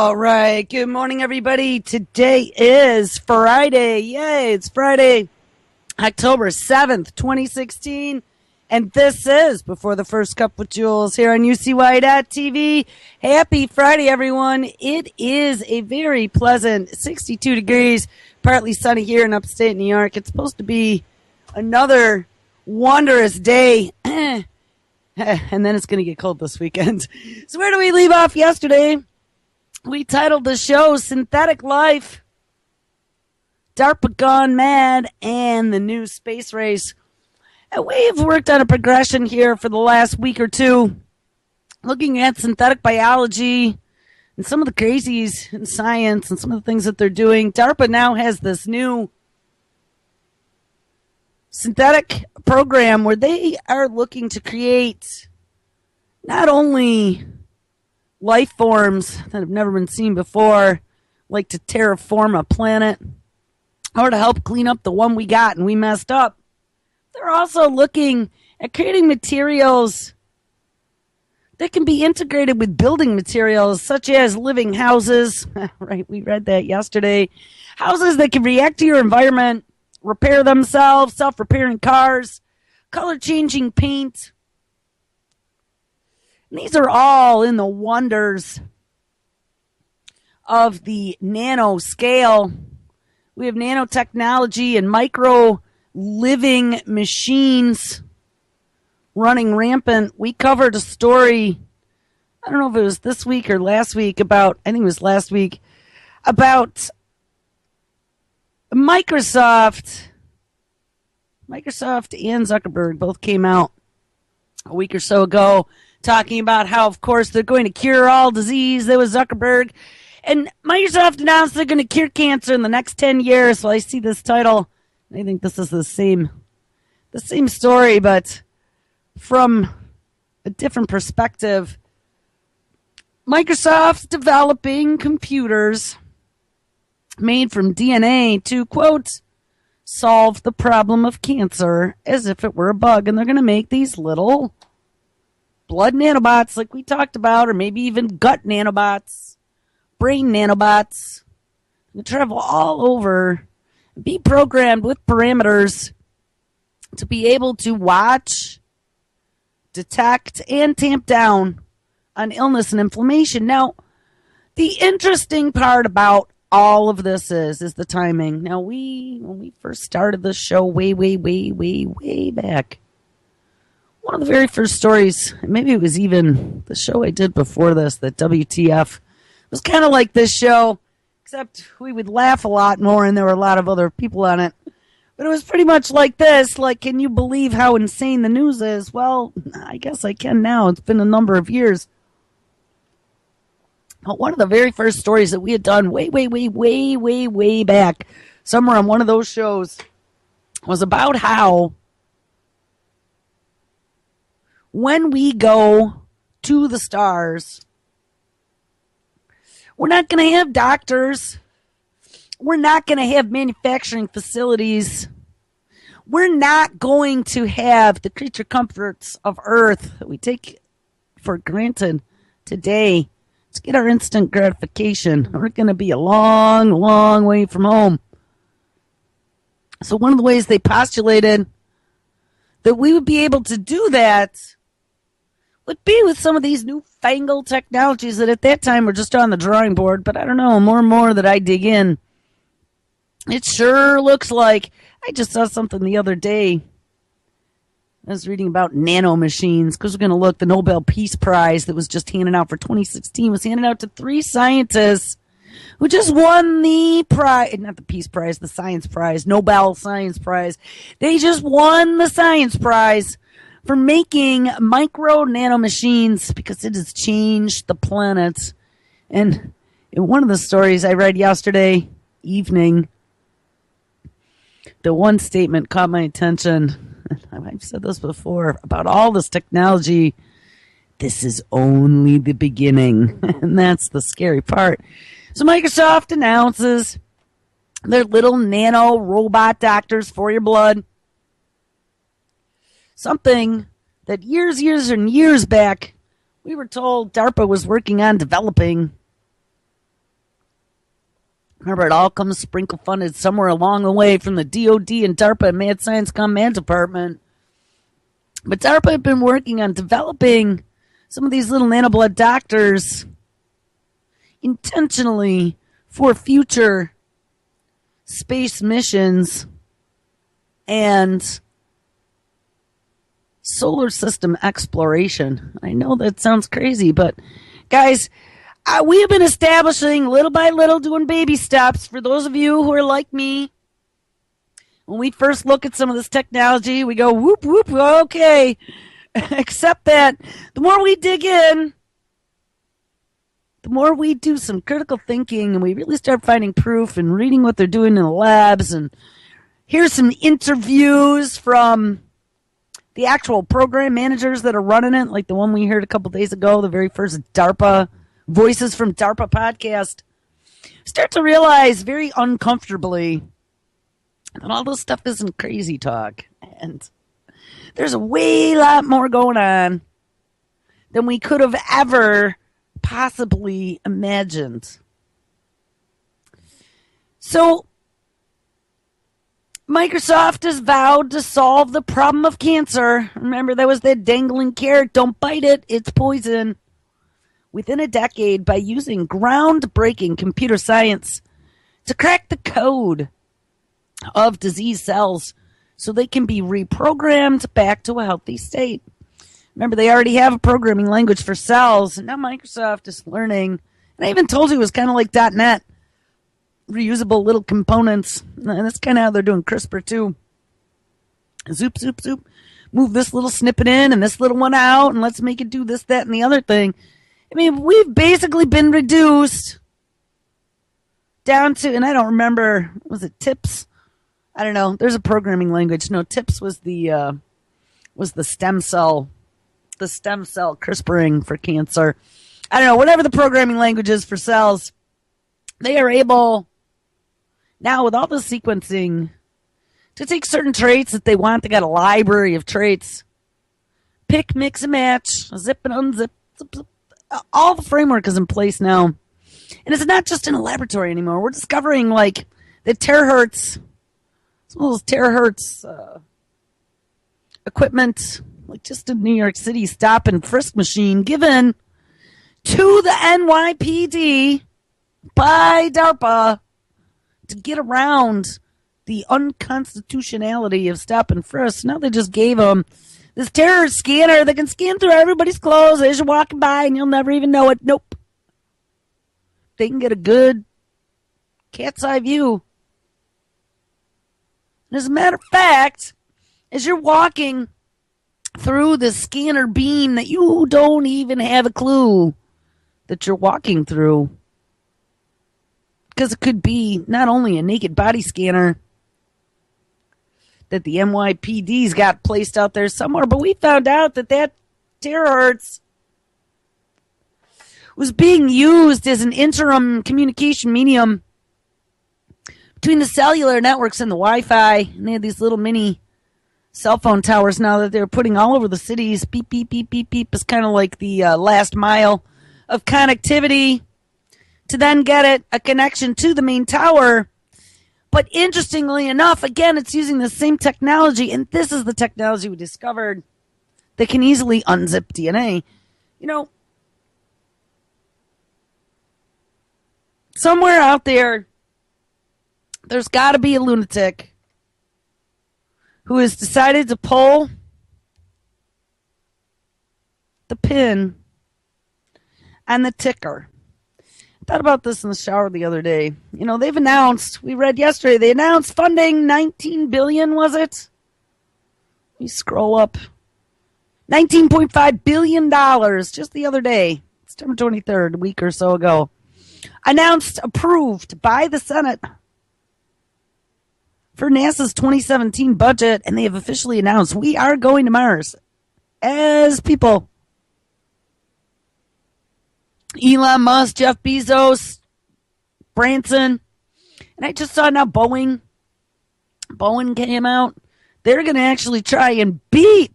All right. Good morning, everybody. Today is Friday. Yay, it's Friday, October 7th, 2016. And this is Before the First Cup with Jules here on UCY.TV. Happy Friday, everyone. It is a very pleasant 62 degrees, partly sunny here in upstate New York. It's supposed to be another wondrous day. And then it's going to get cold this weekend. So where do we leave off yesterday? We titled the show Synthetic Life, DARPA Gone Mad, and the New Space Race. And we have worked on a progression here for the last week or two, looking at synthetic biology and some of the crazies in science and some of the things that they're doing. DARPA now has this new synthetic program where they are looking to create not only life forms that have never been seen before, like to terraform a planet, or to help clean up the one we got and we messed up. They're also looking at creating materials that can be integrated with building materials, such as living houses. Right, we read that yesterday. Houses that can react to your environment, repair themselves, self-repairing cars, color-changing paint. These are all in the wonders of the nano scale. We have nanotechnology and micro living machines running rampant. We covered a story, I don't know if it was this week or last week, about Microsoft and Zuckerberg both came out a week or so ago talking about how, of course, they're going to cure all disease. There was Zuckerberg. And Microsoft announced they're going to cure cancer in the next 10 years. So I see this title. I think this is the same story, but from a different perspective. Microsoft's developing computers made from DNA to, quote, solve the problem of cancer as if it were a bug. And they're going to make these little blood nanobots like we talked about, or maybe even gut nanobots, brain nanobots. They travel all over, be programmed with parameters to be able to watch, detect, and tamp down on illness and inflammation. Now, the interesting part about all of this is the timing. Now, when we first started this show way back, one of the very first stories, maybe it was even the show I did before this, that WTF, was kind of like this show, except we would laugh a lot more and there were a lot of other people on it. But it was pretty much like this, like, can you believe how insane the news is? Well, I guess I can now. It's been a number of years. But one of the very first stories that we had done way back, somewhere on one of those shows, was about how when we go to the stars, we're not going to have doctors. We're not going to have manufacturing facilities. We're not going to have the creature comforts of Earth that we take for granted today to get our instant gratification. We're going to be a long way from home. So one of the ways they postulated that we would be able to do that would be with some of these newfangled technologies that at that time were just on the drawing board. But I don't know, more and more that I dig in, it sure looks like, I just saw something the other day. I was reading about nano machines, because we're going to look, the Nobel Peace Prize that was just handed out for 2016 was handed out to 3 scientists who just won the prize, not the Peace Prize, the Science Prize, Nobel Science Prize. They just won the Science Prize for making micro nano machines, because it has changed the planet. And in one of the stories I read yesterday evening, the one statement caught my attention. I've said this before about all this technology. This is only the beginning. And that's the scary part. So Microsoft announces their little nano robot doctors for your blood. Something that years back we were told DARPA was working on developing. Remember, it all comes sprinkle funded somewhere along the way from the DOD and DARPA and Mad Science Command Department. But DARPA had been working on developing some of these little nanoblood doctors intentionally for future space missions and solar system exploration. I know that sounds crazy, but guys, we have been establishing little by little, doing baby steps. For those of you who are like me, when we first look at some of this technology, we go, whoop, whoop, okay. Except that the more we dig in, the more we do some critical thinking and we really start finding proof and reading what they're doing in the labs. And here's some interviews from the actual program managers that are running it, like the one we heard a couple days ago, the very first DARPA Voices from DARPA podcast. Start to realize very uncomfortably that all this stuff isn't crazy talk. And there's a way lot more going on than we could have ever possibly imagined. So, Microsoft has vowed to solve the problem of cancer. Remember, that was that dangling carrot. Don't bite it, it's poison. Within a decade, by using groundbreaking computer science to crack the code of disease cells so they can be reprogrammed back to a healthy state. Remember, they already have a programming language for cells, and now Microsoft is learning. And I even told you it was kind of like .NET, reusable little components. And that's kind of how they're doing CRISPR too. Zoop, zoop, zoop. Move this little snippet in and this little one out, and let's make it do this, that, and the other thing. I mean, we've basically been reduced down to, and I don't remember, was it TIPS? I don't know. There's a programming language. No, TIPS was the stem cell CRISPRing for cancer. I don't know. Whatever the programming language is for cells, they are able now with all the sequencing to take certain traits that they want. They got a library of traits. Pick, mix, and match. Zip and unzip. Zip, zip. All the framework is in place now. And it's not just in a laboratory anymore. We're discovering, like, the terahertz, some of those terahertz equipment, like just a New York City stop and frisk machine given to the NYPD by DARPA to get around the unconstitutionality of stop and frisk. Now they just gave them this terror scanner that can scan through everybody's clothes as you're walking by and you'll never even know it. Nope. They can get a good cat's eye view. And as a matter of fact, as you're walking through the scanner beam that you don't even have a clue that you're walking through, because it could be not only a naked body scanner that the NYPD's got placed out there somewhere, but we found out that terahertz was being used as an interim communication medium between the cellular networks and the Wi-Fi. And they had these little mini cell phone towers now that they're putting all over the cities. Beep, beep, beep, beep, beep. It's kind of like the last mile of connectivity to then get a connection to the main tower. But interestingly enough, again, it's using the same technology, and this is the technology we discovered that can easily unzip DNA. You know, somewhere out there's got to be a lunatic who has decided to pull the pin on the ticker. I thought about this in the shower the other day. You know, they've announced, we read yesterday, they announced funding $19 billion, was it? Let me scroll up. $19.5 billion just the other day, September 23rd, a week or so ago. Announced, approved by the Senate for NASA's 2017 budget, and they have officially announced we are going to Mars as people. Elon Musk, Jeff Bezos, Branson, and I just saw now Boeing came out. They're going to actually try and beat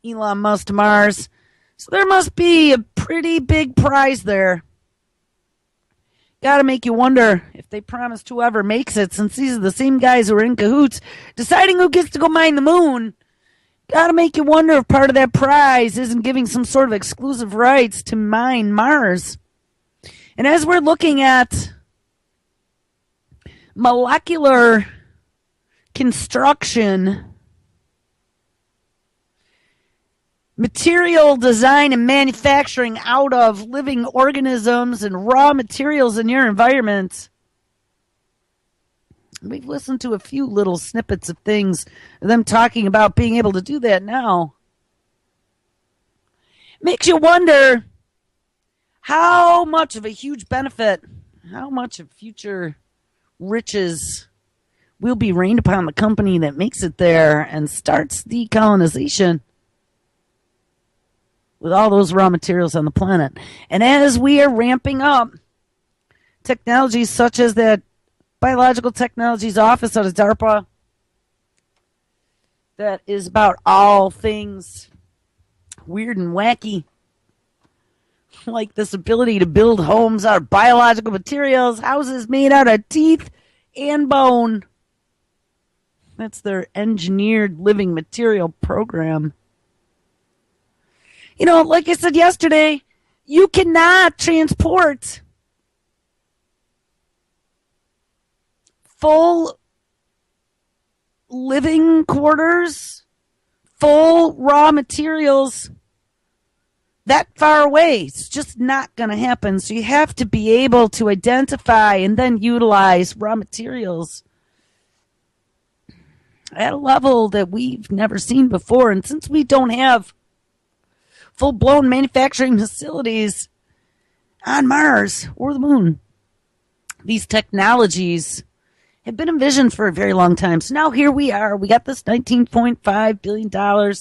Elon Musk to Mars. So there must be a pretty big prize there. Gotta make you wonder if they promised whoever makes it, since these are the same guys who are in cahoots deciding who gets to go mine the moon. Gotta make you wonder if part of that prize isn't giving some sort of exclusive rights to mine Mars. And as we're looking at molecular construction, material design and manufacturing out of living organisms and raw materials in your environment, we've listened to a few little snippets of things, them talking about being able to do that now. Makes you wonder how much of a huge benefit, how much of future riches will be rained upon the company that makes it there and starts decolonization with all those raw materials on the planet. And as we are ramping up technologies such as that Biological Technologies Office out of DARPA that is about all things weird and wacky, like this ability to build homes out of biological materials, houses made out of teeth and bone. That's their engineered living material program. You know, like I said yesterday, you cannot transport full living quarters, full raw materials that far away. It's just not going to happen. So you have to be able to identify and then utilize raw materials at a level that we've never seen before. And since we don't have full-blown manufacturing facilities on Mars or the moon, these technologies have been envisioned for a very long time. So now here we are. We got this $19.5 billion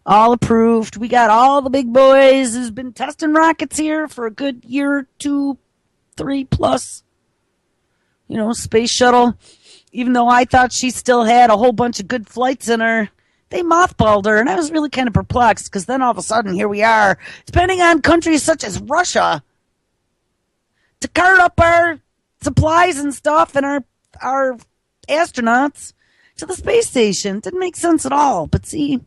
all approved. We got all the big boys who's been testing rockets here for a good year, 2, 3 plus. You know, space shuttle. Even though I thought she still had a whole bunch of good flights in her, they mothballed her, and I was really kind of perplexed, because then all of a sudden, here we are, depending on countries such as Russia to cart up our supplies and stuff and our astronauts to the space station. Didn't make sense at all. But see,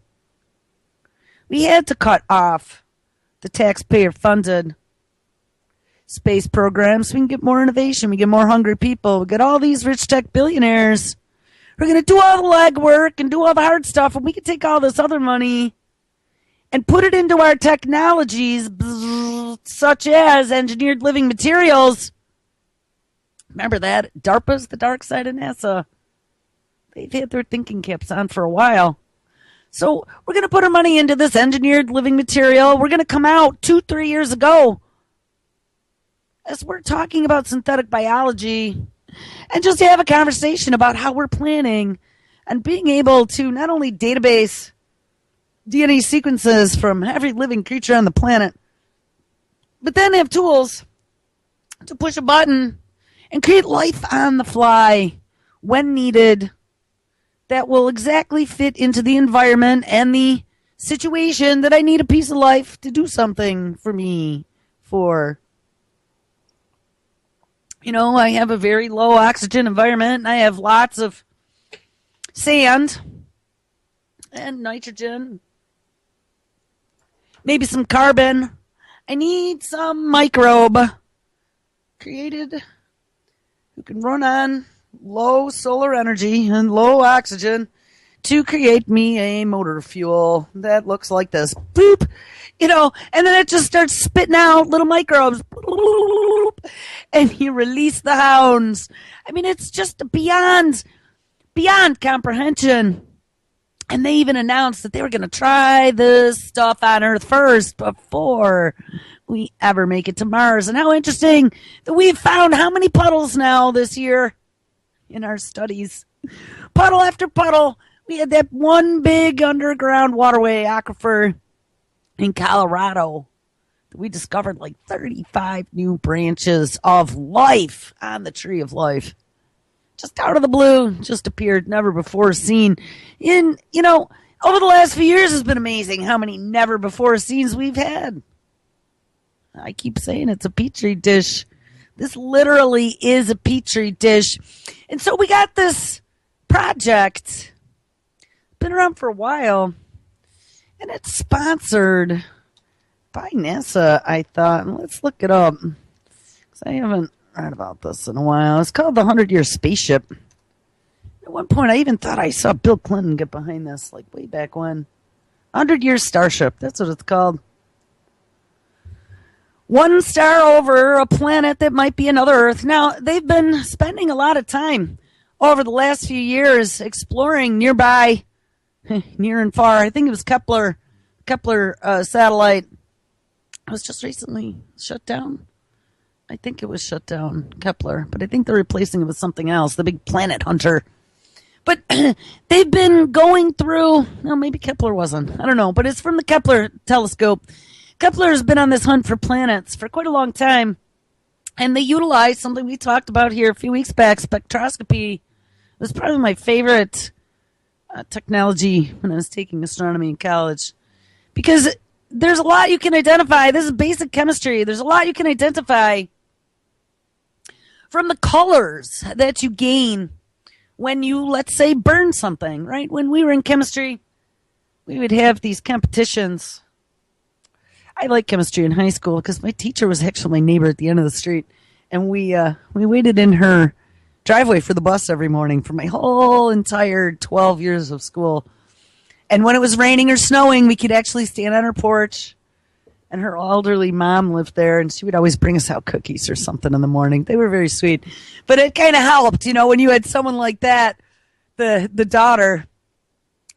we had to cut off the taxpayer-funded space programs so we can get more innovation. We get more hungry people. We get all these rich tech billionaires. We're going to do all the legwork and do all the hard stuff, and we can take all this other money and put it into our technologies, such as engineered living materials. Remember that? DARPA's the dark side of NASA. They've had their thinking caps on for a while. So we're going to put our money into this engineered living material. We're going to come out 2-3 years ago as we're talking about synthetic biology and just have a conversation about how we're planning and being able to not only database DNA sequences from every living creature on the planet, but then have tools to push a button and create life on the fly when needed that will exactly fit into the environment and the situation that I need a piece of life to do something for me for. You know, I have a very low oxygen environment, and I have lots of sand and nitrogen, maybe some carbon. I need some microbe created who can run on low solar energy and low oxygen to create me a motor fuel that looks like this. Boop! You know, and then it just starts spitting out little microbes. And you release the hounds. I mean, it's just beyond comprehension. And they even announced that they were going to try this stuff on Earth first before we ever make it to Mars. And how interesting that we've found how many puddles now this year in our studies. Puddle after puddle. We had that one big underground waterway aquifer in Colorado. We discovered like 35 new branches of life on the tree of life. Just out of the blue, just appeared, never before seen. Over the last few years has been amazing how many never before seens we've had. I keep saying it's a petri dish This literally is a petri dish. And so we got this project, been around for a while, and it's sponsored by NASA, I thought. Let's look it up, because I haven't read about this in a while. It's called the 100-Year Spaceship. At one point, I even thought I saw Bill Clinton get behind this, like way back when. 100-Year Starship, that's what it's called. One star over a planet that might be another Earth. Now, they've been spending a lot of time over the last few years exploring nearby, near and far. I think it was Kepler satellite. It was just recently shut down. I think it was shut down, Kepler, but I think they're replacing it with something else, the big planet hunter. But they've been going through, no, maybe Kepler wasn't. I don't know, but it's from the Kepler telescope. Kepler has been on this hunt for planets for quite a long time, and they utilize something we talked about here a few weeks back, spectroscopy. It was probably my favorite technology when I was taking astronomy in college, because there's a lot you can identify. This is basic chemistry. There's a lot you can identify from the colors that you gain when you, let's say, burn something, right? When we were in chemistry, we would have these competitions. I liked chemistry in high school because my teacher was actually my neighbor at the end of the street, and we waited in her driveway for the bus every morning for my whole entire 12 years of school. And when it was raining or snowing, we could actually stand on her porch, and her elderly mom lived there, and she would always bring us out cookies or something in the morning. They were very sweet, but it kind of helped, when you had someone like that. The daughter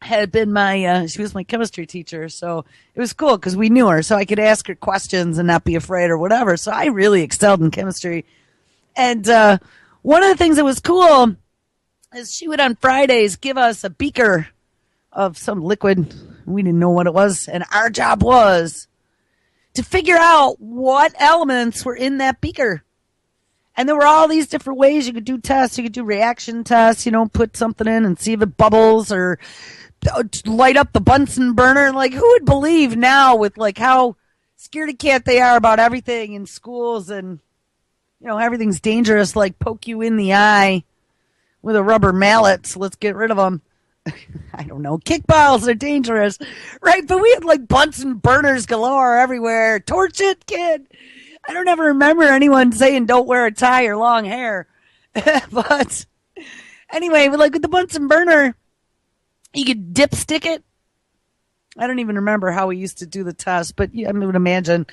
had been she was my chemistry teacher, so it was cool because we knew her, so I could ask her questions and not be afraid or whatever. So I really excelled in chemistry. And one of the things that was cool is she would on Fridays give us a beaker of some liquid. We didn't know what it was, and our job was to figure out what elements were in that beaker. And there were all these different ways you could do tests. You could do reaction tests, put something in and see if it bubbles, or light up the Bunsen burner. Like, who would believe now with how scaredy cat they are about everything in schools, and everything's dangerous, like poke you in the eye with a rubber mallet, so let's get rid of them. I don't know. Kickballs are dangerous, right? But we had Bunsen burners galore everywhere. Torch it, kid. I don't ever remember anyone saying don't wear a tie or long hair. But anyway, with the Bunsen burner, you could dipstick it. I don't even remember how we used to do the test, but I would imagine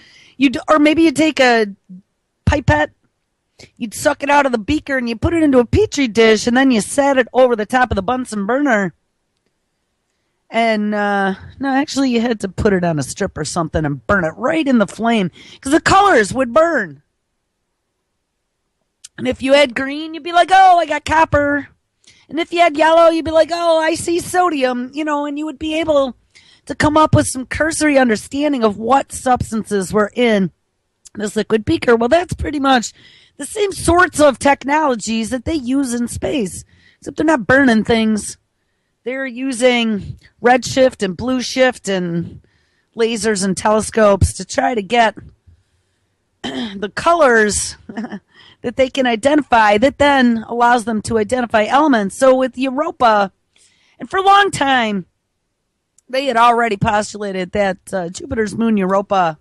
or maybe you take a pipette, you'd suck it out of the beaker and you put it into a petri dish, and then you set it over the top of the Bunsen burner. And no, actually, you had to put it on a strip or something and burn it right in the flame, because the colors would burn. And if you had green, you'd be like, oh, I got copper. And if you had yellow, you'd be like, oh, I see sodium, and you would be able to come up with some cursory understanding of what substances were in this liquid beaker. Well, that's pretty much the same sorts of technologies that they use in space, except they're not burning things. They're using redshift and blue shift and lasers and telescopes to try to get the colors that they can identify, that then allows them to identify elements. So with Europa, and for a long time, they had already postulated that Jupiter's moon Europa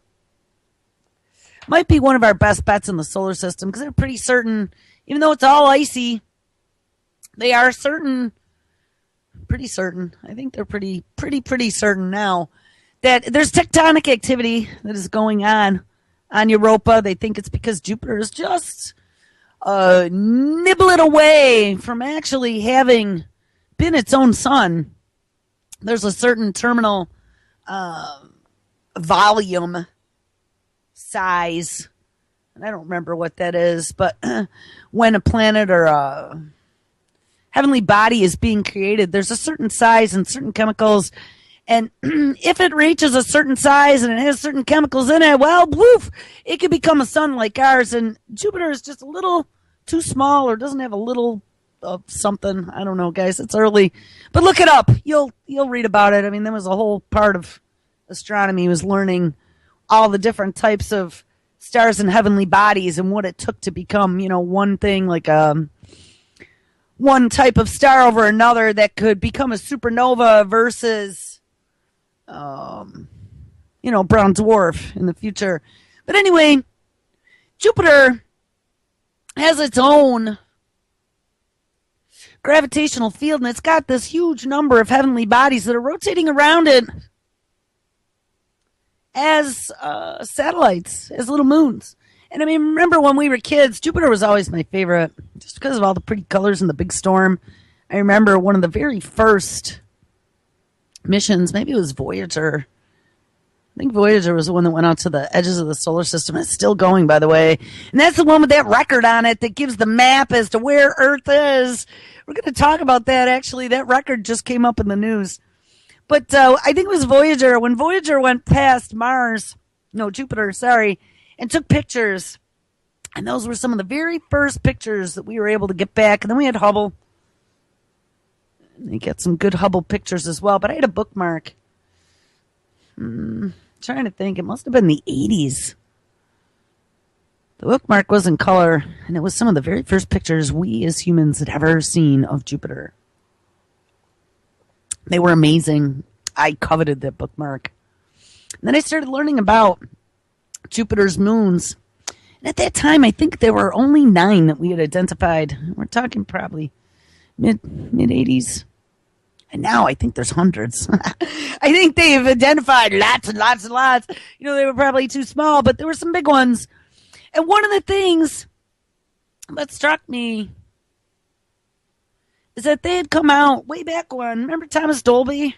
might be one of our best bets in the solar system, because they're pretty certain, even though it's all icy, they are pretty certain. I think they're pretty certain now that there's tectonic activity that is going on Europa. They think it's because Jupiter is just nibbling away from actually having been its own sun. There's a certain terminal volume size, and I don't remember what that is, but when a planet or a heavenly body is being created, there's a certain size and certain chemicals, and if it reaches a certain size and it has certain chemicals in it, well, woof, it could become a sun like ours. And Jupiter is just a little too small, or doesn't have a little of something. I don't know, guys. It's early, but look it up. You'll read about it. I mean, there was a whole part of astronomy was learning all the different types of stars and heavenly bodies and what it took to become, one thing like one type of star over another that could become a supernova versus, brown dwarf in the future. But anyway, Jupiter has its own gravitational field, and it's got this huge number of heavenly bodies that are rotating around it as satellites, as little moons. And I mean, remember when we were kids, Jupiter was always my favorite, just because of all the pretty colors and the big storm. I remember one of the very first missions, maybe it was Voyager. I think Voyager was the one that went out to the edges of the solar system. It's still going, by the way. And that's the one with that record on it that gives the map as to where Earth is. We're going to talk about that, actually. That record just came up in the news. But I think it was Voyager. When Voyager went past Jupiter, and took pictures. And those were some of the very first pictures that we were able to get back. And then we had Hubble. And they got some good Hubble pictures as well. But I had a bookmark. Trying to think. It must have been the 80s. The bookmark was in color. And it was some of the very first pictures we as humans had ever seen of Jupiter. They were amazing. I coveted that bookmark. And then I started learning about Jupiter's moons. And at that time, I think there were only 9 that we had identified. We're talking probably mid-80s. And now I think there's hundreds. I think they've identified lots and lots and lots. They were probably too small, but there were some big ones. And one of the things that struck me is that they had come out way back when. Remember Thomas Dolby,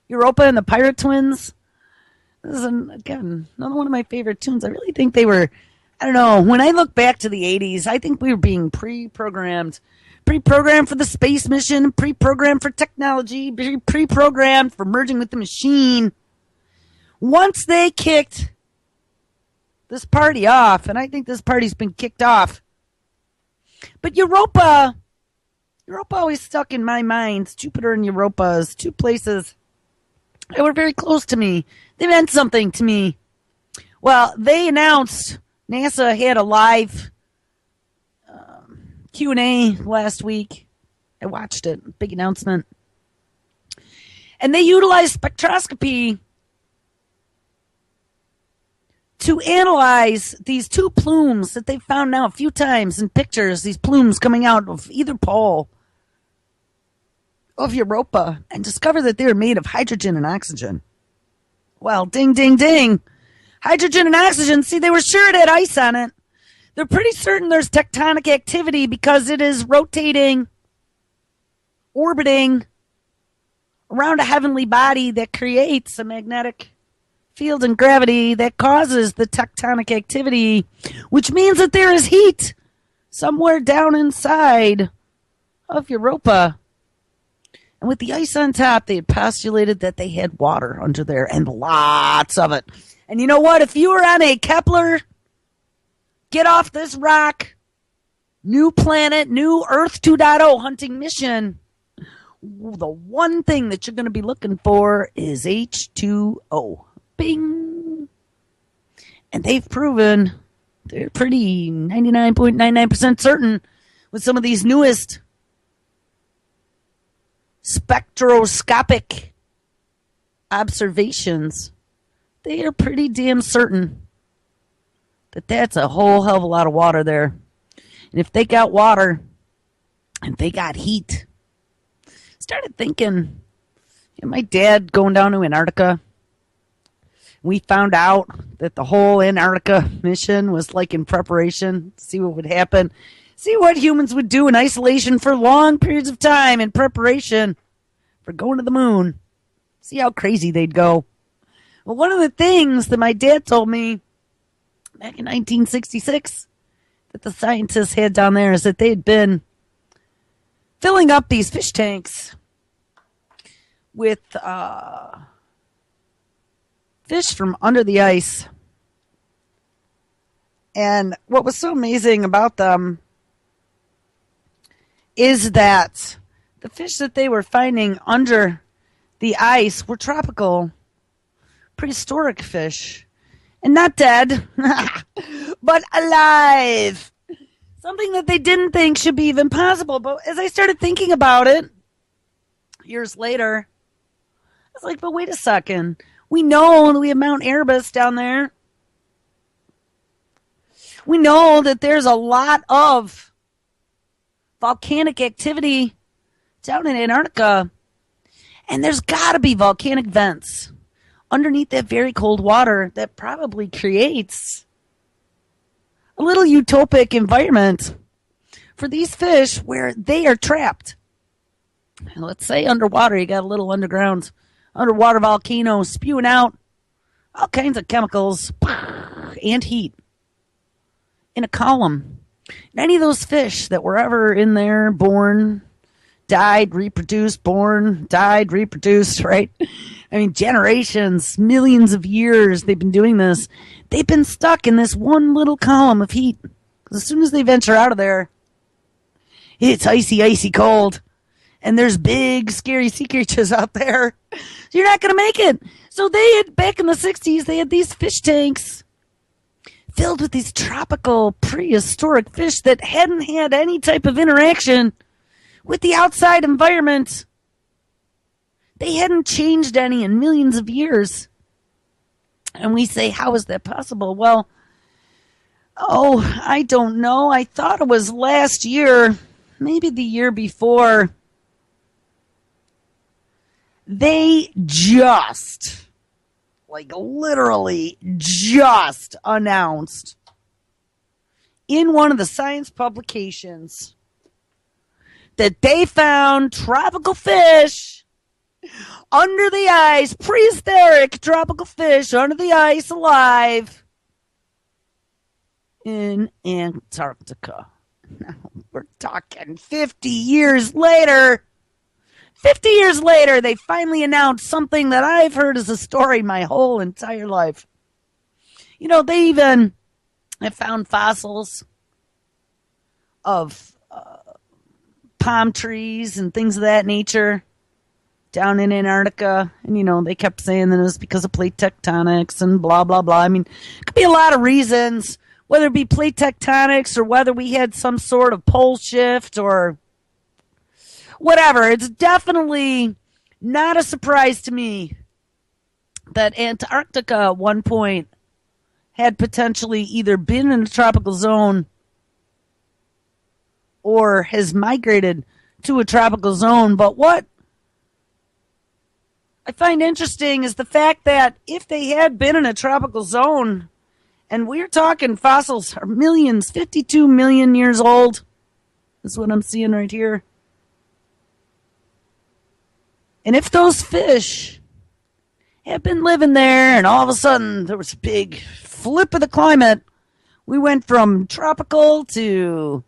Europa and the Pirate Twins? This is, again, another one of my favorite tunes. I really think they were, I don't know, when I look back to the 80s, I think we were being pre-programmed. Pre-programmed for the space mission, pre-programmed for technology, pre-programmed for merging with the machine. Once they kicked this party off, and I think this party's been kicked off, but Europa always stuck in my mind. Jupiter and Europa as two places that were very close to me. They meant something to me. Well, they announced NASA had a live Q&A last week. I watched it. Big announcement. And they utilized spectroscopy to analyze these 2 plumes that they've found now a few times in pictures, these plumes coming out of either pole of Europa, and discover that they're made of hydrogen and oxygen. Well, ding, ding, ding. Hydrogen and oxygen, see, they were sure it had ice on it. They're pretty certain there's tectonic activity because it is rotating, orbiting around a heavenly body that creates a magnetic field and gravity that causes the tectonic activity, which means that there is heat somewhere down inside of Europa. And with the ice on top, they had postulated that they had water under there, and lots of it. And you know what? If you were on a Kepler, get off this rock, new planet, new Earth 2.0 hunting mission, the one thing that you're going to be looking for is H2O. Bing! And they've proven they're pretty 99.99% certain with some of these newest spectroscopic observations. They are pretty damn certain that that's a whole hell of a lot of water there. And if they got water and they got heat, started thinking, my dad going down to Antarctica, we found out that the whole Antarctica mission was like in preparation, see what would happen, see what humans would do in isolation for long periods of time in preparation for going to the moon. See how crazy they'd go. Well, one of the things that my dad told me back in 1966 that the scientists had down there is that they had been filling up these fish tanks with fish from under the ice. And what was so amazing about them is that the fish that they were finding under the ice were tropical, prehistoric fish. and not dead, but alive. Something that they didn't think should be even possible. But as I started thinking about it years later, I was like, but wait a second. We know that we have Mount Erebus down there. We know that there's a lot of volcanic activity down in Antarctica. And there's got to be volcanic vents underneath that very cold water that probably creates a little utopic environment for these fish where they are trapped. Let's say underwater, you got a little underwater volcano spewing out all kinds of chemicals and heat in a column. And any of those fish that were ever in there, born, died, reproduced, born, died, reproduced, right? I mean, generations, millions of years they've been doing this. They've been stuck in this one little column of heat. As soon as they venture out of there, it's icy, icy cold. And there's big, scary sea creatures out there. So you're not going to make it. So they had, back in the 60s, they had these fish tanks filled with these tropical, prehistoric fish that hadn't had any type of interaction with the outside environment. They hadn't changed any in millions of years. And we say, how is that possible? Well, I don't know. I thought it was last year, maybe the year before. They just, like literally just announced in one of the science publications that they found tropical fish under the ice, prehistoric tropical fish under the ice alive in Antarctica. Now, we're talking 50 years later. 50 years later, they finally announced something that I've heard as a story my whole entire life. You know, they even have found fossils of palm trees and things of that nature down in Antarctica. And, you know, they kept saying that it was because of plate tectonics and blah, blah, blah. I mean, it could be a lot of reasons, whether it be plate tectonics or whether we had some sort of pole shift or whatever. It's definitely not a surprise to me that Antarctica at one point had potentially either been in a tropical zone or has migrated to a tropical zone. But what I find interesting is the fact that if they had been in a tropical zone, and we're talking fossils are millions, 52 million years old, that's what I'm seeing right here. And if those fish had been living there and all of a sudden there was a big flip of the climate, we went from tropical to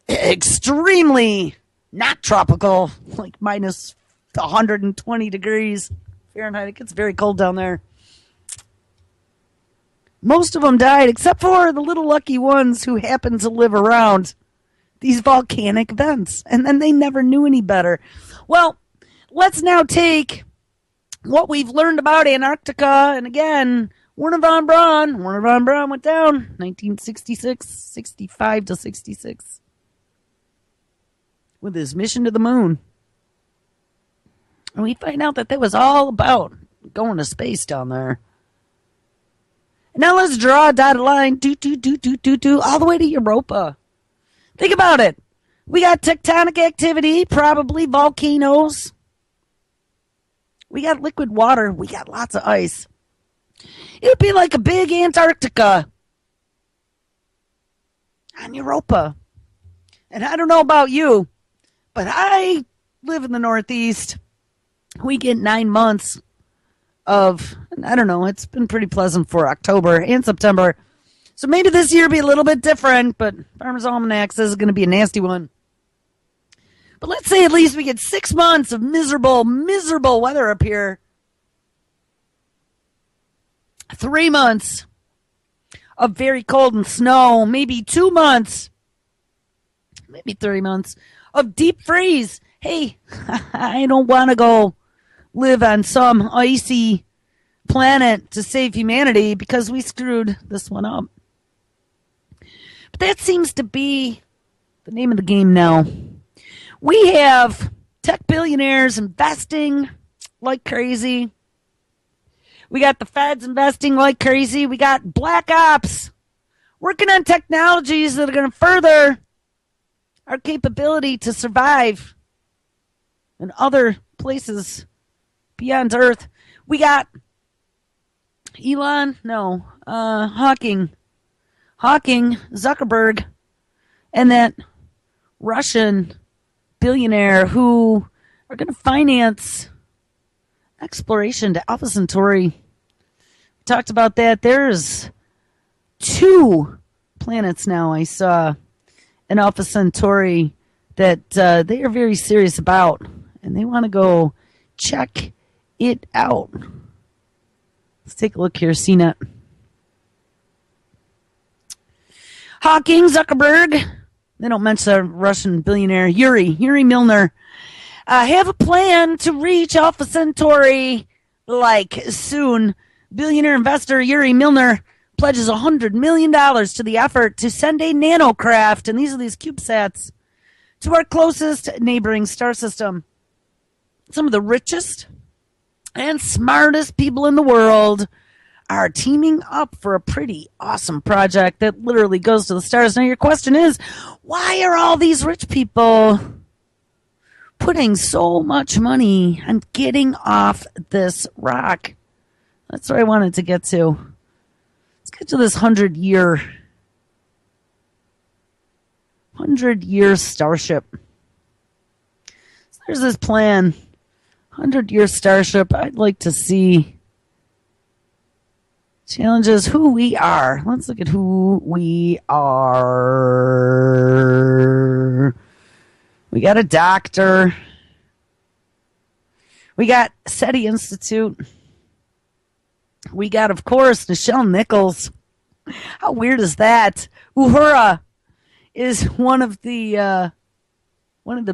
extremely not tropical, like minus 120 degrees Fahrenheit. It gets very cold down there. Most of them died except for the little lucky ones who happened to live around these volcanic vents. And then they never knew any better. Well, let's now take what we've learned about Antarctica. And again, Werner von Braun went down 1966, 65 to 66 with his mission to the moon. And we find out that that was all about going to space down there. And now let's draw a dotted line, all the way to Europa. Think about it. We got tectonic activity, probably volcanoes. We got liquid water. We got lots of ice. It would be like a big Antarctica on Europa. And I don't know about you, but I live in the Northeast. We get 9 months of, I don't know, it's been pretty pleasant for October and September. So maybe this year will be a little bit different, but Farmer's Almanac says it's going to be a nasty one. But let's say at least we get 6 months of miserable, miserable weather up here. 3 months of very cold and snow. Maybe 2 months. Maybe 3 months of deep freeze. Hey, I don't want to go live on some icy planet to save humanity because we screwed this one up. But that seems to be the name of the game now. We have tech billionaires investing like crazy. We got the feds investing like crazy. We got black ops working on technologies that are going to further our capability to survive in other places beyond Earth. We got Hawking, Zuckerberg, and that Russian billionaire who are going to finance exploration to Alpha Centauri. We talked about that. There's 2 planets now I saw in Alpha Centauri that they are very serious about, and they want to go check it out. Let's take a look here, CNET. Hawking, Zuckerberg, they don't mention the Russian billionaire Yuri Milner, have a plan to reach Alpha Centauri like soon. Billionaire investor Yuri Milner pledges $100 million to the effort to send a nanocraft, and these are these CubeSats, to our closest neighboring star system. Some of the richest and smartest people in the world are teaming up for a pretty awesome project that literally goes to the stars. Now your question is, why are all these rich people putting so much money on getting off this rock? That's where I wanted to get to. Let's get to this 100-year starship. So there's this plan, 100-year starship. I'd like to see challenges who we are. Let's look at who we are. We got a doctor. We got SETI Institute. We got, of course, Nichelle Nichols. How weird is that? Uhura is one of the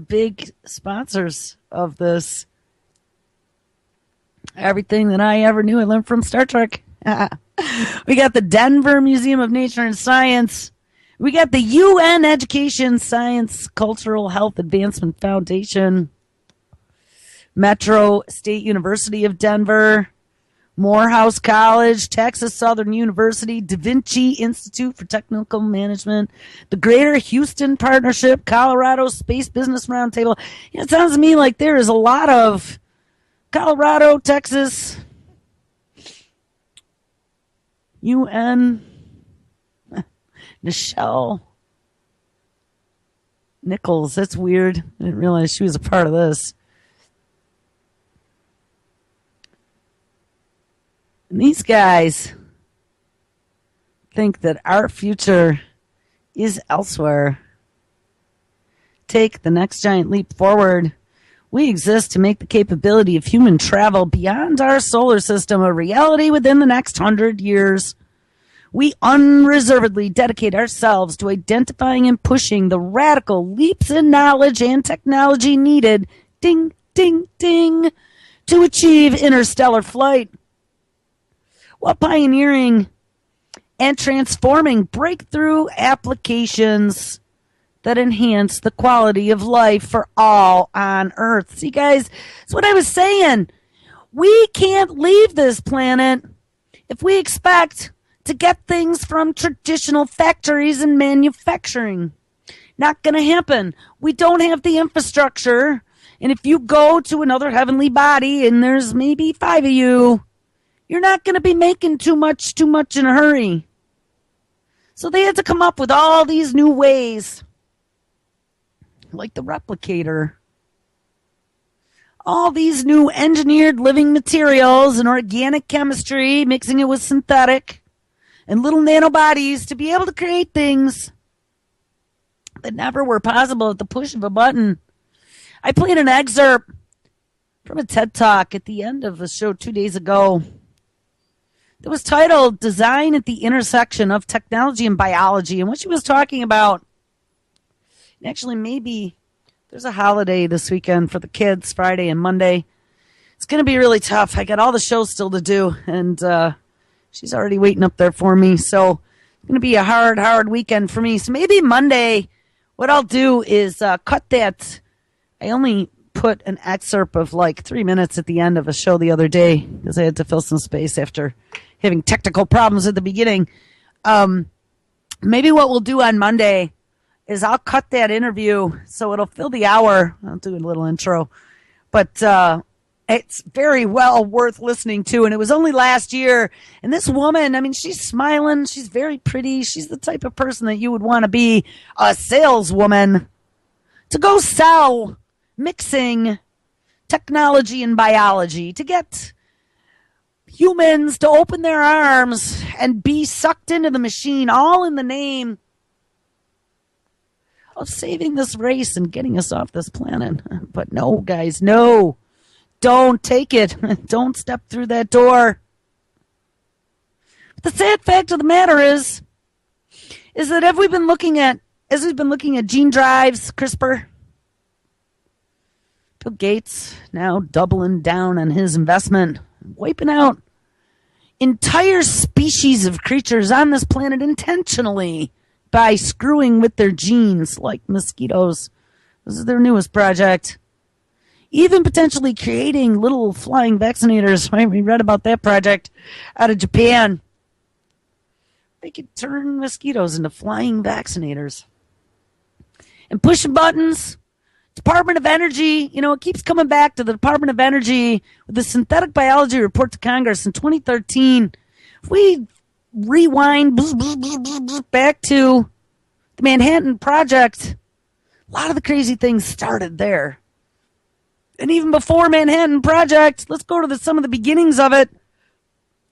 big sponsors of this. Everything that I ever knew I learned from Star Trek. We got the Denver Museum of Nature and Science. We got the UN Education, Science, Cultural Health Advancement Foundation. Metro State University of Denver. Morehouse College, Texas Southern University, Da Vinci Institute for Technical Management, the Greater Houston Partnership, Colorado Space Business Roundtable. It sounds to me like there is a lot of Colorado, Texas, UN, Nichelle Nichols. That's weird. I didn't realize she was a part of this. And these guys think that our future is elsewhere. Take the next giant leap forward. We exist to make the capability of human travel beyond our solar system a reality within the next 100 years. We unreservedly dedicate ourselves to identifying and pushing the radical leaps in knowledge and technology needed, ding, ding, ding, to achieve interstellar flight, while pioneering and transforming breakthrough applications that enhance the quality of life for all on Earth. See, guys, that's what I was saying. We can't leave this planet if we expect to get things from traditional factories and manufacturing. Not going to happen. We don't have the infrastructure. And if you go to another heavenly body and there's maybe 5 of you, you're not going to be making too much in a hurry. So they had to come up with all these new ways, like the replicator. All these new engineered living materials and organic chemistry, mixing it with synthetic and little nanobodies to be able to create things that never were possible at the push of a button. I played an excerpt from a TED Talk at the end of the show 2 days ago. It was titled Design at the Intersection of Technology and Biology. And what she was talking about, actually maybe there's a holiday this weekend for the kids, Friday and Monday. It's going to be really tough. I got all the shows still to do, and she's already waiting up there for me. So it's going to be a hard weekend for me. So maybe Monday, what I'll do is cut that. I only put an excerpt of like 3 minutes at the end of a show the other day because I had to fill some space after having technical problems at the beginning. Maybe what we'll do on Monday is I'll cut that interview so it'll fill the hour. I'll do a little intro, but it's very well worth listening to. And it was only last year. And this woman, I mean, she's smiling. She's very pretty. She's the type of person that you would want to be a saleswoman to go sell mixing technology and biology, to get humans to open their arms and be sucked into the machine, all in the name of saving this race and getting us off this planet. But no, guys, no. Don't take it. Don't step through that door. But the sad fact of the matter is that as we've been looking at gene drives, CRISPR, Bill Gates now doubling down on his investment, wiping out entire species of creatures on this planet intentionally by screwing with their genes, like mosquitoes. This is their newest project. Even potentially creating little flying vaccinators. Right? We read about that project out of Japan. They could turn mosquitoes into flying vaccinators. And pushing buttons. Department of Energy, it keeps coming back to the Department of Energy with the synthetic biology report to Congress in 2013. If we rewind back to the Manhattan Project, a lot of the crazy things started there. And even before Manhattan Project, let's go to some of the beginnings of it.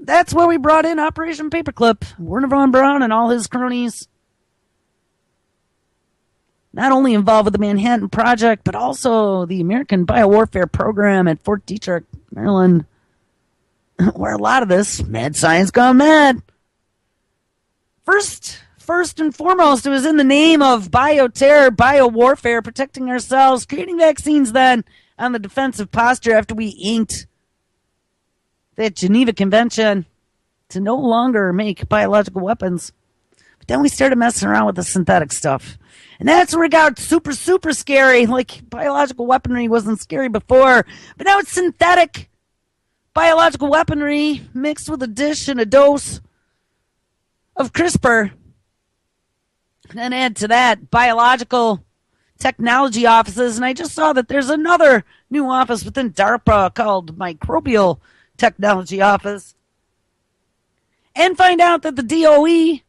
That's where we brought in Operation Paperclip. Werner von Braun and all his cronies. Not only involved with the Manhattan Project, but also the American Biowarfare Program at Fort Detrick, Maryland, where a lot of this mad science gone mad. First and foremost, it was in the name of bioterror, biowarfare, protecting ourselves, creating vaccines then on the defensive posture after we inked that Geneva Convention to no longer make biological weapons. But then we started messing around with the synthetic stuff. And that's where it got super, super scary. Like, biological weaponry wasn't scary before, but now it's synthetic biological weaponry mixed with a dish and a dose of CRISPR. And then add to that biological technology offices. And I just saw that there's another new office within DARPA called Microbial Technology Office. And find out that the DOE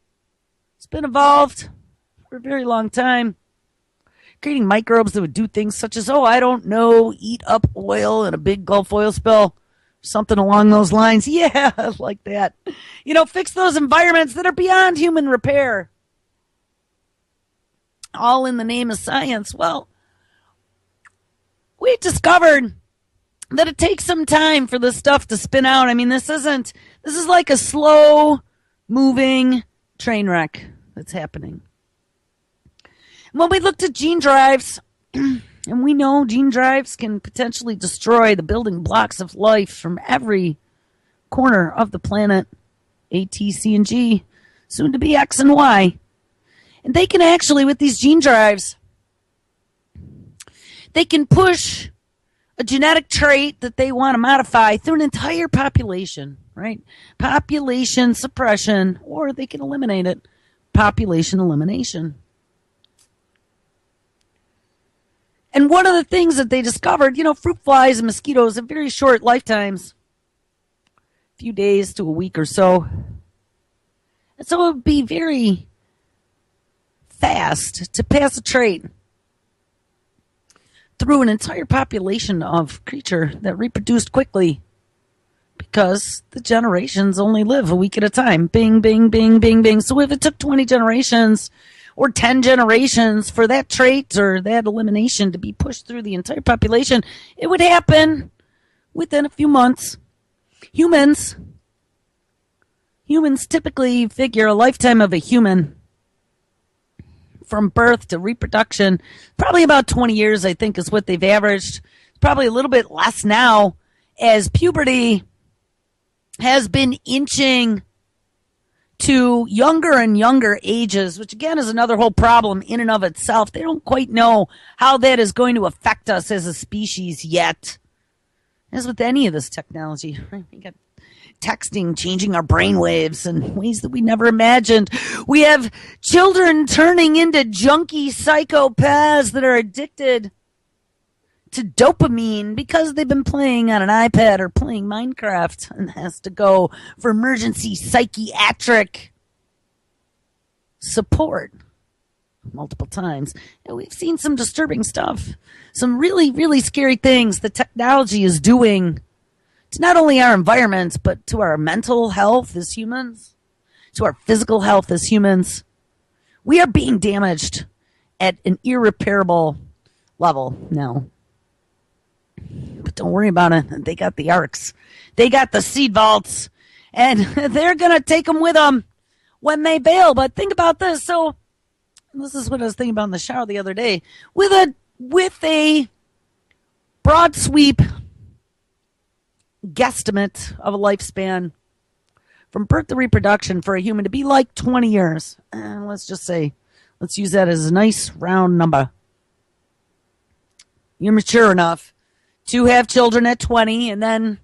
has been involved for a very long time, creating microbes that would do things such as, eat up oil in a big Gulf oil spill, something along those lines. Yeah, like that. Fix those environments that are beyond human repair, all in the name of science. Well, we discovered that it takes some time for this stuff to spin out. I mean, this is like a slow moving train wreck that's happening. When we looked at gene drives, and we know gene drives can potentially destroy the building blocks of life from every corner of the planet, A, T, C, and G, soon to be X and Y. And they can actually, with these gene drives, they can push a genetic trait that they want to modify through an entire population, right? Population suppression, or they can eliminate it. Population elimination. And one of the things that they discovered, fruit flies and mosquitoes have very short lifetimes, a few days to a week or so. And so it would be very fast to pass a trait through an entire population of creature that reproduced quickly because the generations only live a week at a time. Bing, bing, bing, bing, bing. So if it took 20 generations or 10 generations for that trait or that elimination to be pushed through the entire population, it would happen within a few months. Humans typically figure a lifetime of a human from birth to reproduction, probably about 20 years, I think, is what they've averaged. It's probably a little bit less now as puberty has been inching to younger and younger ages, which again is another whole problem in and of itself. They don't quite know how that is going to affect us as a species yet. As with any of this technology, we got texting changing our brainwaves in ways that we never imagined. We have children turning into junkie psychopaths that are addicted to dopamine because they've been playing on an iPad or playing Minecraft and has to go for emergency psychiatric support multiple times. And we've seen some disturbing stuff, some really, really scary things that technology is doing to not only our environment, but to our mental health as humans, to our physical health as humans. We are being damaged at an irreparable level now. But don't worry about it. They got the arcs. They got the seed vaults. And they're going to take them with them when they bail. But think about this. So this is what I was thinking about in the shower the other day. With a broad sweep guesstimate of a lifespan from birth to reproduction for a human to be like 20 years. Let's just say, let's use that as a nice round number. You're mature enough to have children at 20, and then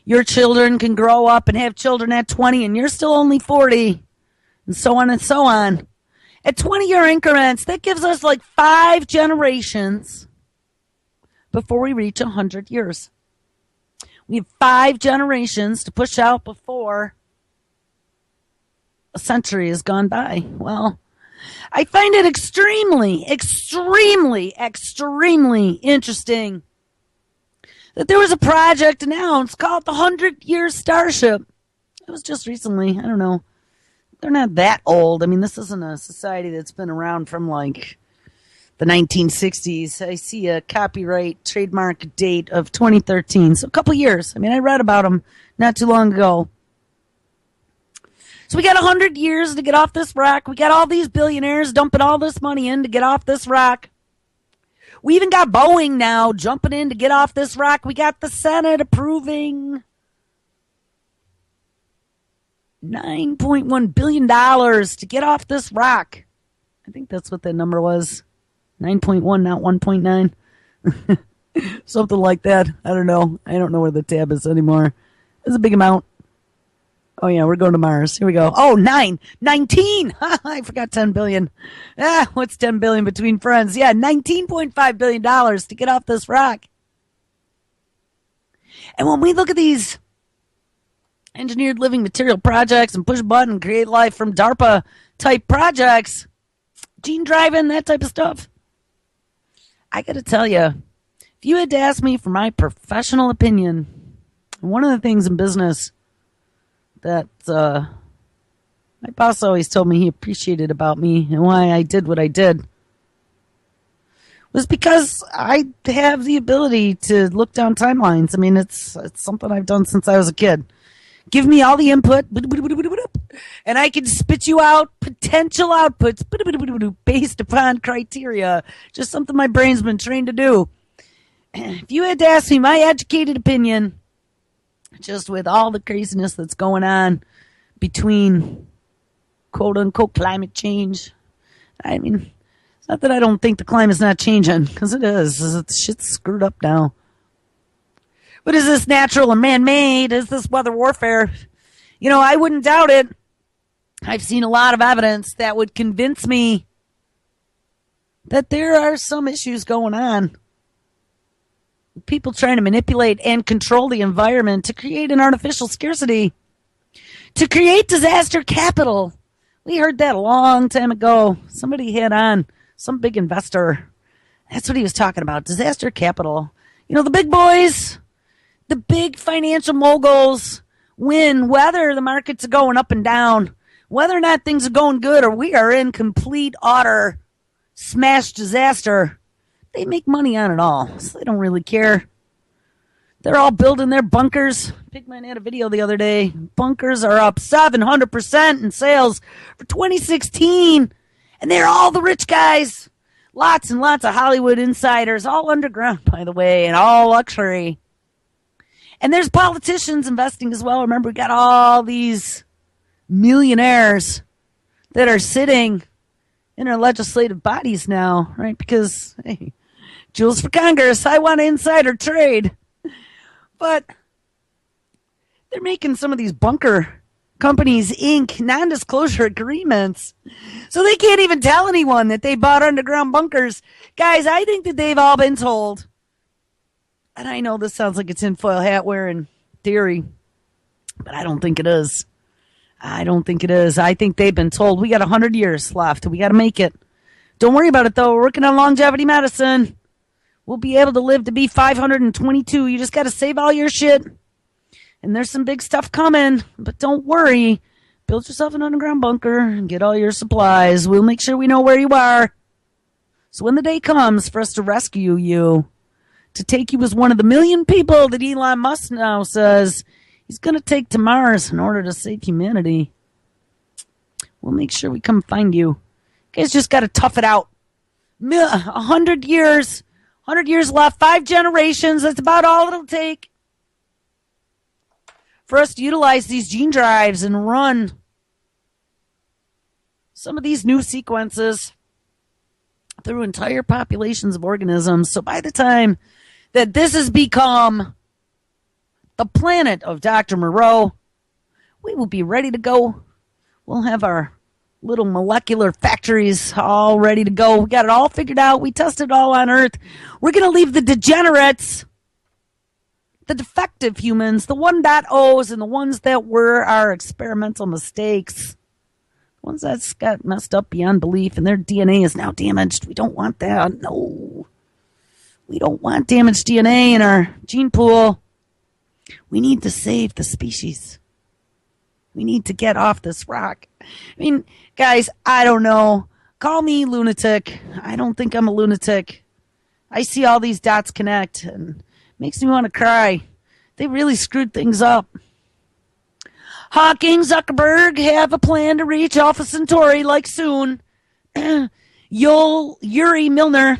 your children can grow up and have children at 20, and you're still only 40, and so on and so on. At 20-year increments, that gives us like 5 generations before we reach 100 years. We have 5 generations to push out before a century has gone by. Well, I find it extremely, extremely, extremely interesting that there was a project announced called the 100-Year Starship. It was just recently. I don't know. They're not that old. I mean, this isn't a society that's been around from like the 1960s. I see a copyright trademark date of 2013. So a couple years. I mean, I read about them not too long ago. So we got 100 years to get off this rock. We got all these billionaires dumping all this money in to get off this rock. We even got Boeing now jumping in to get off this rock. We got the Senate approving $9.1 billion to get off this rock. I think that's what that number was. 9.1, not 1.9. Something like that. I don't know. I don't know where the tab is anymore. It's a big amount. Oh, yeah, we're going to Mars. Here we go. Oh, 19. I forgot 10 billion. What's 10 billion between friends? Yeah, $19.5 billion to get off this rock. And when we look at these engineered living material projects and push a button, create life from DARPA type projects, gene driving, that type of stuff, I got to tell you, if you had to ask me for my professional opinion, one of the things in business that my boss always told me he appreciated about me and why I did what I did was because I have the ability to look down timelines. I mean, it's something I've done since I was a kid. Give me all the input, and I can spit you out potential outputs based upon criteria. Just something my brain's been trained to do. If you had to ask me my educated opinion, just with all the craziness that's going on between quote-unquote climate change. I mean, it's not that I don't think the climate's not changing, because it is. The shit's screwed up now. But is this natural or man-made? Is this weather warfare? You know, I wouldn't doubt it. I've seen a lot of evidence that would convince me that there are some issues going on. People trying to manipulate and control the environment to create an artificial scarcity, to create disaster capital. We heard that a long time ago. Somebody had on some big investor. That's what he was talking about, disaster capital. You know, the big boys, the big financial moguls win whether the markets are going up and down, whether or not things are going good, or we are in complete, utter smash disaster. They make money on it all, so they don't really care. They're all building their bunkers. Pigman had a video the other day. Bunkers are up 700% in sales for 2016. And they're all the rich guys. Lots and lots of Hollywood insiders, all underground, by the way, and all luxury. And there's politicians investing as well. Remember, we got all these millionaires that are sitting in our legislative bodies now, right? Because, hey, Jules for Congress, I want to insider trade. But they're making some of these bunker companies ink non-disclosure agreements. So they can't even tell anyone that they bought underground bunkers. Guys, I think that they've all been told. And I know this sounds like a tinfoil hat wearing theory, but I don't think it is. I don't think it is. I think they've been told we got 100 years left. We got to make it. Don't worry about it, though. We're working on longevity medicine. We'll be able to live to be 522. You just got to save all your shit. And there's some big stuff coming, but don't worry. Build yourself an underground bunker and get all your supplies. We'll make sure we know where you are. So when the day comes for us to rescue you, to take you as one of the million people that Elon Musk now says he's going to take to Mars in order to save humanity, we'll make sure we come find you. You guys just got to tough it out. 100 years. 100 years left. 5 generations. That's about all it'll take for us to utilize these gene drives and run some of these new sequences through entire populations of organisms. So by the time that this has become the planet of Dr. Moreau, we will be ready to go. We'll have our little molecular factories all ready to go. We got it all figured out. We tested it all on Earth. We're going to leave the degenerates, the defective humans, the 1.0s, and the ones that were our experimental mistakes, ones that's got messed up beyond belief and their DNA is now damaged. We don't want that. No. We don't want damaged DNA in our gene pool. We need to save the species. We need to get off this rock. I mean, guys, I don't know. Call me lunatic. I don't think I'm a lunatic. I see all these dots connect and it makes me want to cry. They really screwed things up. Hawking, Zuckerberg have a plan to reach Alpha Centauri like soon. Yuri Milner,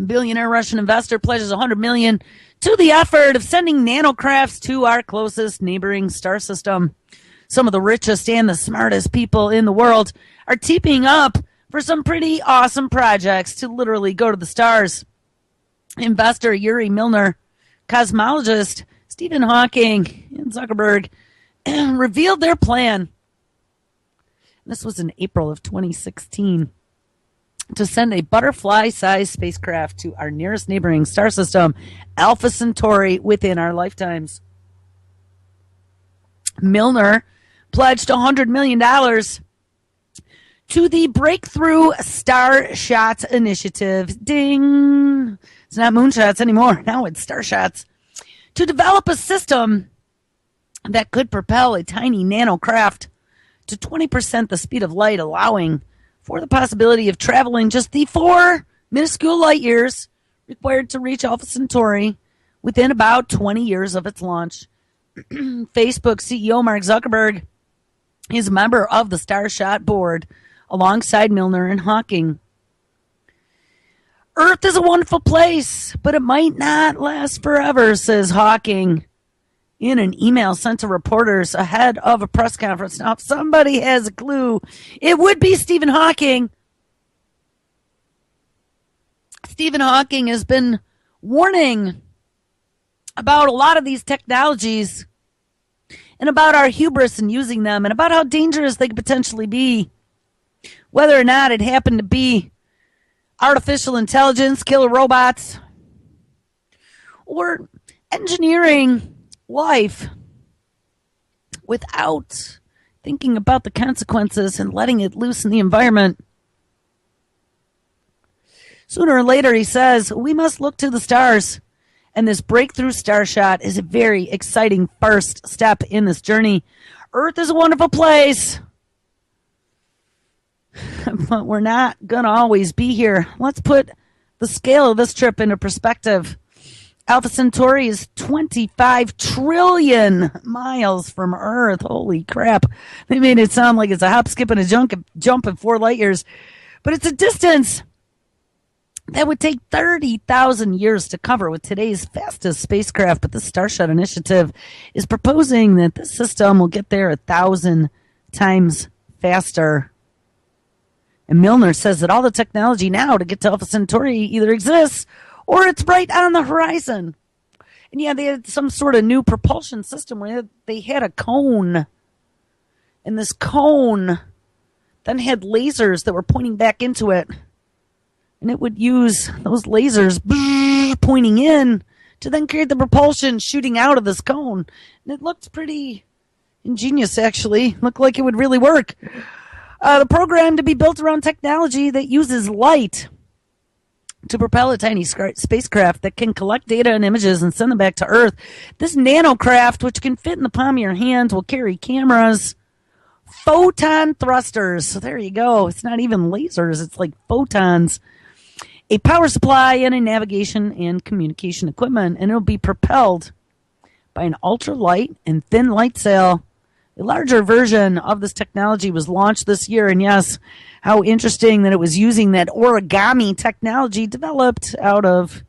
billionaire Russian investor, pledges $100 million to the effort of sending nanocrafts to our closest neighboring star system. Some of the richest and the smartest people in the world are teaming up for some pretty awesome projects to literally go to the stars. Investor Yuri Milner, cosmologist Stephen Hawking, and Zuckerberg revealed their plan. This was in April of 2016. To send a butterfly-sized spacecraft to our nearest neighboring star system, Alpha Centauri, within our lifetimes. Milner pledged $100 million to the Breakthrough Starshot Initiative. Ding! It's not moonshots anymore. Now it's starshots. To develop a system that could propel a tiny nanocraft to 20% the speed of light, allowing for the possibility of traveling just the 4 minuscule light years required to reach Alpha Centauri within about 20 years of its launch. Facebook CEO Mark Zuckerberg is a member of the Starshot board alongside Milner and Hawking. Earth is a wonderful place, but it might not last forever, says Hawking in an email sent to reporters ahead of a press conference. Now, if somebody has a clue, it would be Stephen Hawking. Stephen Hawking has been warning about a lot of these technologies and about our hubris in using them and about how dangerous they could potentially be. Whether or not it happened to be artificial intelligence, killer robots, or engineering life without thinking about the consequences and letting it loose in the environment. Sooner or later, he says, we must look to the stars. And this breakthrough starshot is a very exciting first step in this journey. Earth is a wonderful place, but we're not going to always be here. Let's put the scale of this trip into perspective. Alpha Centauri is 25 trillion miles from Earth. Holy crap. They made it sound like it's a hop, skip, and a jump at 4 light years. But it's a distance That would take 30,000 years to cover with today's fastest spacecraft, but the Starshot Initiative is proposing that this system will get there 1,000 times faster. And Milner says that all the technology now to get to Alpha Centauri either exists or it's right on the horizon. And yeah, they had some sort of new propulsion system where they had a cone. And this cone then had lasers that were pointing back into it. And it would use those lasers pointing in to then create the propulsion shooting out of this cone. And it looked pretty ingenious, actually. Looked like it would really work. The program to be built around technology that uses light to propel a tiny spacecraft that can collect data and images and send them back to Earth. This nanocraft, which can fit in the palm of your hand, will carry cameras, photon thrusters. So there you go. It's not even lasers. It's like photons. A power supply and a navigation and communication equipment. And it'll be propelled by an ultralight and thin light sail. A larger version of this technology was launched this year. And yes, how interesting that it was using that origami technology developed out of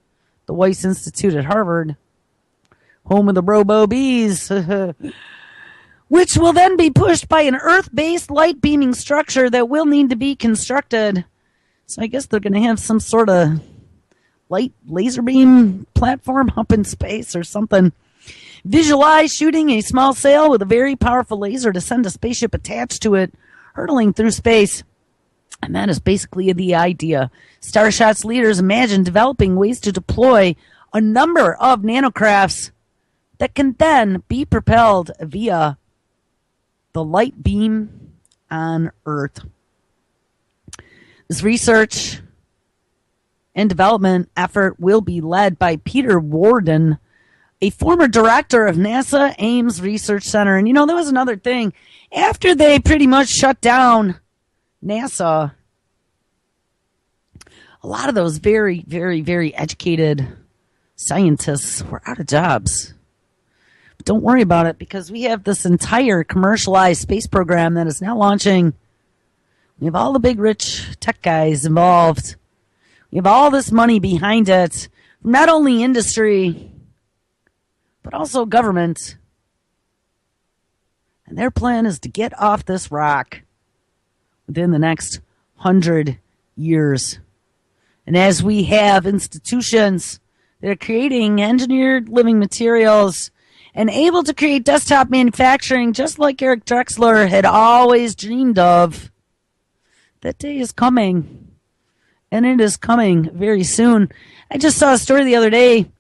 the Weiss Institute at Harvard, home of the robo-bees, which will then be pushed by an Earth-based light beaming structure that will need to be constructed. So I guess they're going to have some sort of light laser beam platform up in space or something. Visualize shooting a small sail with a very powerful laser to send a spaceship attached to it, hurtling through space. And that is basically the idea. Starshot's leaders imagine developing ways to deploy a number of nanocrafts that can then be propelled via the light beam on Earth. This research and development effort will be led by Peter Warden, a former director of NASA Ames Research Center. And, you know, that was another thing. After they pretty much shut down NASA, a lot of those very, very, very educated scientists were out of jobs. But don't worry about it, because we have this entire commercialized space program that is now launching. We have all the big rich tech guys involved. We have all this money behind it, from not only industry, but also government. And their plan is to get off this rock within the next 100 years. And as we have institutions that are creating engineered living materials and able to create desktop manufacturing, just like Eric Drexler had always dreamed of, that day is coming. And it is coming very soon. I just saw a story the other day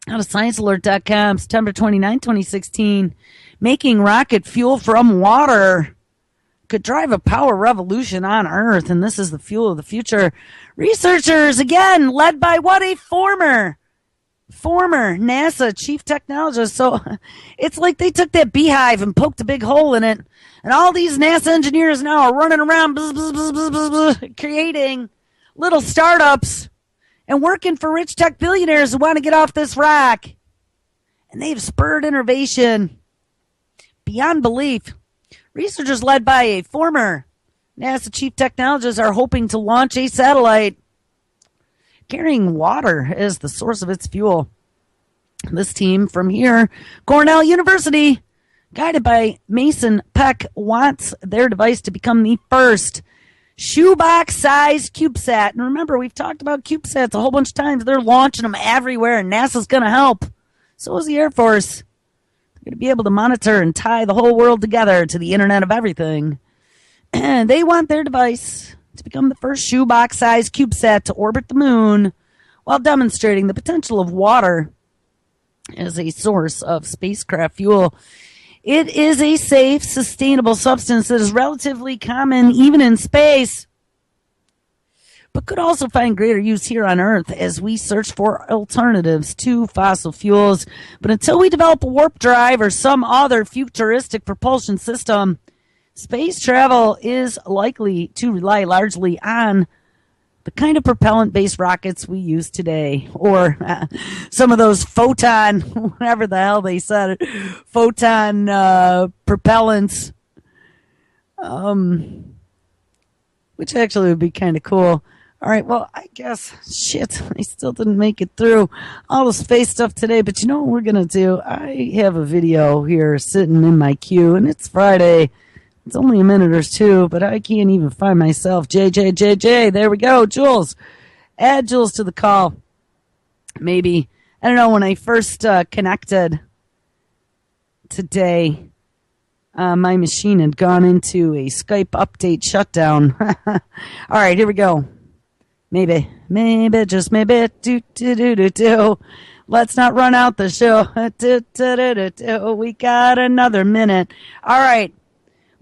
out of ScienceAlert.com, September 29, 2016, making rocket fuel from water could drive a power revolution on Earth, and this is the fuel of the future. Researchers, again, led by what? A former NASA chief technologist. So it's like they took that beehive and poked a big hole in it, and all these NASA engineers now are running around creating little startups and working for rich tech billionaires who want to get off this rock. And they've spurred innovation beyond belief. Researchers led by a former NASA chief technologist are hoping to launch a satellite carrying water as the source of its fuel. This team from here, Cornell University, guided by Mason Peck, wants their device to become the first shoebox-sized CubeSat. And remember, we've talked about CubeSats a whole bunch of times. They're launching them everywhere, and NASA's going to help. So is the Air Force. They're going to be able to monitor and tie the whole world together to the Internet of Everything. And they want their device to become the first shoebox-sized CubeSat to orbit the moon while demonstrating the potential of water as a source of spacecraft fuel. It is a safe, sustainable substance that is relatively common even in space, but could also find greater use here on Earth as we search for alternatives to fossil fuels. But until we develop a warp drive or some other futuristic propulsion system, space travel is likely to rely largely on the kind of propellant-based rockets we use today, or some of those photon, whatever the hell they said, photon propellants, which actually would be kind of cool. All right, well, I guess, shit, I still didn't make it through all the space stuff today, but you know what we're going to do? I have a video here sitting in my queue, and it's Friday. It's only a minute or two, but I can't even find myself. JJ, there we go, Jules. Add Jules to the call. Maybe, I don't know, when I first connected today, my machine had gone into a Skype update shutdown. All right, here we go. Maybe, just maybe, do. Let's not run out the show. We got another minute. All right,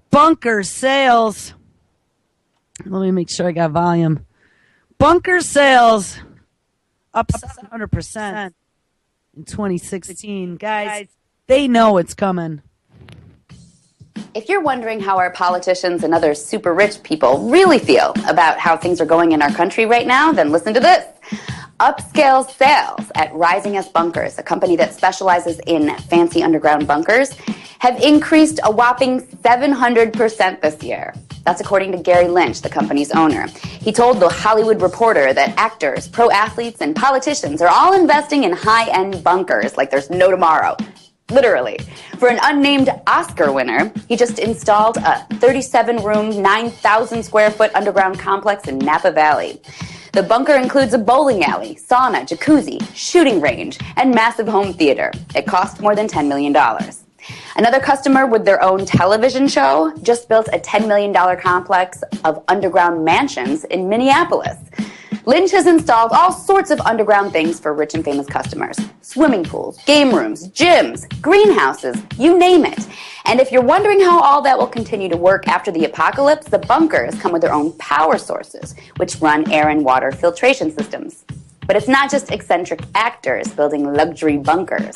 bunker sales. Let me make sure I got volume. Bunker sales up 700% in 2016. Guys, they know it's coming. If you're wondering how our politicians and other super rich people really feel about how things are going in our country right now, then listen to this. Upscale sales at Rising S Bunkers, a company that specializes in fancy underground bunkers, have increased a whopping 700% this year. That's according to Gary Lynch, the company's owner. He told The Hollywood Reporter that actors, pro athletes, and politicians are all investing in high-end bunkers like there's no tomorrow. Literally. For an unnamed Oscar winner, he just installed a 37-room, 9,000-square-foot underground complex in Napa Valley. The bunker includes a bowling alley, sauna, jacuzzi, shooting range, and massive home theater. It cost more than $10 million. Another customer with their own television show just built a $10 million complex of underground mansions in Minneapolis. Lynch has installed all sorts of underground things for rich and famous customers. Swimming pools, game rooms, gyms, greenhouses, you name it. And if you're wondering how all that will continue to work after the apocalypse, the bunkers come with their own power sources, which run air and water filtration systems. But it's not just eccentric actors building luxury bunkers.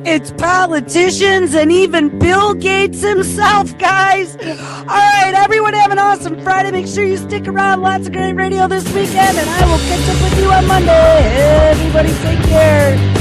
It's politicians and even Bill Gates himself, guys. All right, everyone have an awesome Friday. Make sure you stick around. Lots of great radio this weekend, and I will catch up with you on Monday. Everybody take care.